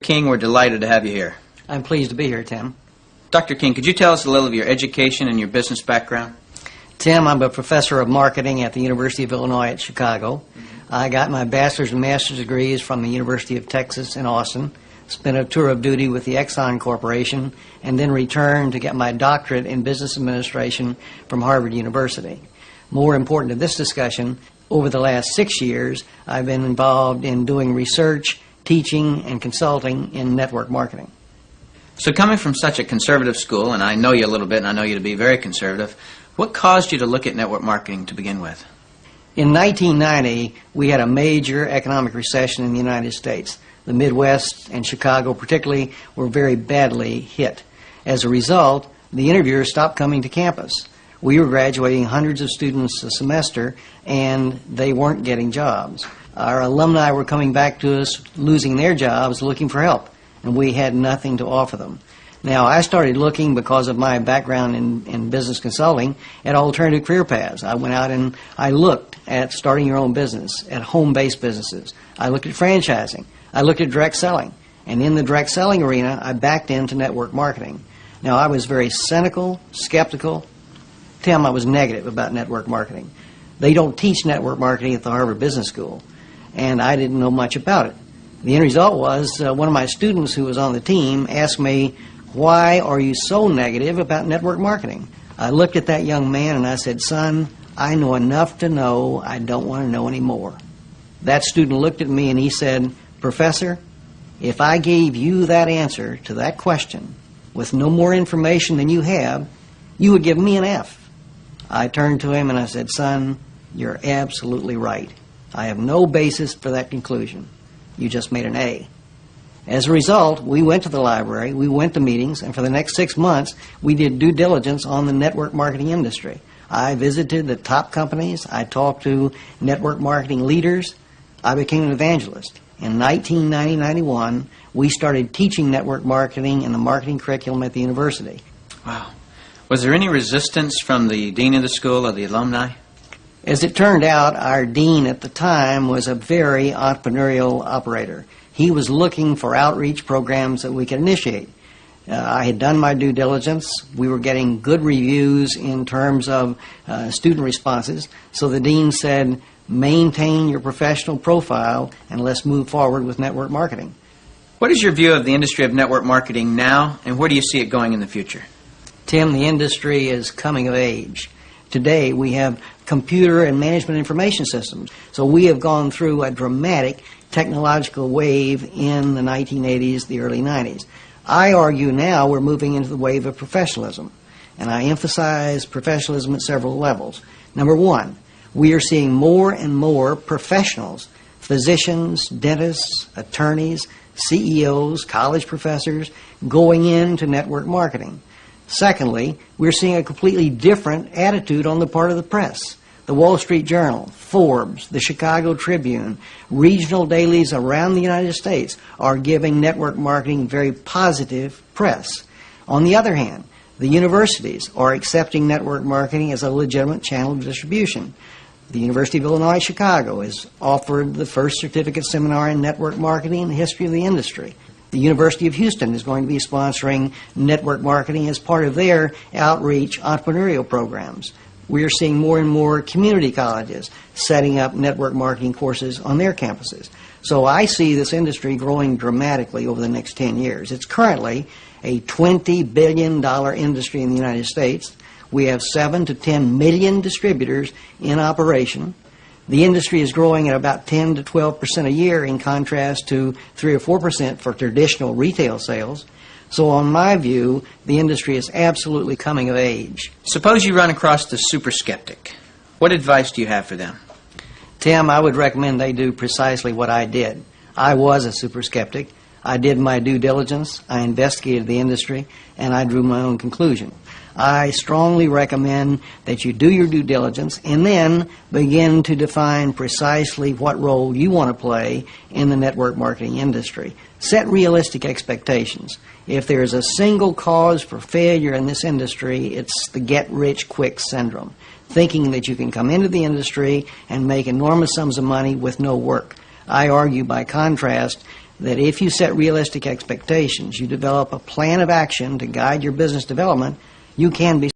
King, we're delighted to have you here. I'm pleased to be here, Tim. Dr. King, could you tell us a little of your education and your business background? Tim, I'm a professor of marketing at the University of Illinois at Chicago. I got my bachelor's and master's degrees from the University of Texas in Austin, spent a tour of duty with the Exxon Corporation, and then returned to get my doctorate in business administration from Harvard University. More important to this discussion, over the last 6 years, I've been involved in doing research, teaching, and consulting in network marketing. So coming from such a conservative school, and I know you a little bit and I know you to be very conservative, what caused you to look at network marketing to begin with? In 1990, we had a major economic recession in the United States. The Midwest and Chicago particularly were very badly hit. As a result, the interviewers stopped coming to campus. We were graduating hundreds of students a semester, and they weren't getting jobs. Our alumni were coming back to us, losing their jobs, looking for help, and we had nothing to offer them. Now, I started looking, because of my background in business consulting, at alternative career paths. I went out and I looked at starting your own business, at home-based businesses. I looked at franchising. I looked at direct selling. And in the direct selling arena, I backed into network marketing. Now, I was very cynical, skeptical. Tim, I was negative about network marketing. They don't teach network marketing at the Harvard Business School, and I didn't know much about it. The end result was one of my students who was on the team asked me, "Why are you so negative about network marketing?" I looked at that young man and I said, "Son, I know enough to know I don't want to know any more." That student looked at me and he said, "Professor, if I gave you that answer to that question with no more information than you have, you would give me an F." I turned to him and I said, "Son, you're absolutely right. I have no basis for that conclusion. You just made an A." As a result, we went to the library, we went to meetings, and for the next 6 months, we did due diligence on the network marketing industry. I visited the top companies. I talked to network marketing leaders. I became an evangelist. In 1990-91, we started teaching network marketing in the marketing curriculum at the university. Wow. Was there any resistance from the dean of the school or the alumni? As it turned out, our dean at the time was a very entrepreneurial operator. He was looking for outreach programs that we could initiate. I had done my due diligence. We were getting good reviews in terms of student responses. So the dean said, "Maintain your professional profile and let's move forward with network marketing." What is your view of the industry of network marketing now, and where do you see it going in the future? Tim, the industry is coming of age. Today we have computer and management information systems. So we have gone through a dramatic technological wave in the 1980s, the early 90s. I argue now we're moving into the wave of professionalism, and I emphasize professionalism at several levels. Number one, we are seeing more and more professionals, physicians, dentists, attorneys, CEOs, college professors, going into network marketing. Secondly, we're seeing a completely different attitude on the part of the press. The Wall Street Journal, Forbes, the Chicago Tribune, regional dailies around the United States are giving network marketing very positive press. On the other hand, the universities are accepting network marketing as a legitimate channel of distribution. The University of Illinois Chicago has offered the first certificate seminar in network marketing in the history of the industry. The University of Houston is going to be sponsoring network marketing as part of their outreach entrepreneurial programs. We are seeing more and more community colleges setting up network marketing courses on their campuses. So I see this industry growing dramatically over the next 10 years. It's currently a $20 billion industry in the United States. We have 7 to 10 million distributors in operation. The industry is growing at about 10 to 12% a year, in contrast to 3 or 4% for traditional retail sales. So on my view, the industry is absolutely coming of age. Suppose you run across the super skeptic. What advice do you have for them? Tim, I would recommend they do precisely what I did. I was a super skeptic. I did my due diligence, I investigated the industry, and I drew my own conclusion. I strongly recommend that you do your due diligence and then begin to define precisely what role you want to play in the network marketing industry. Set realistic expectations. If there is a single cause for failure in this industry, it's the get-rich-quick syndrome, thinking that you can come into the industry and make enormous sums of money with no work. I argue, by contrast, that if you set realistic expectations, you develop a plan of action to guide your business development, you can be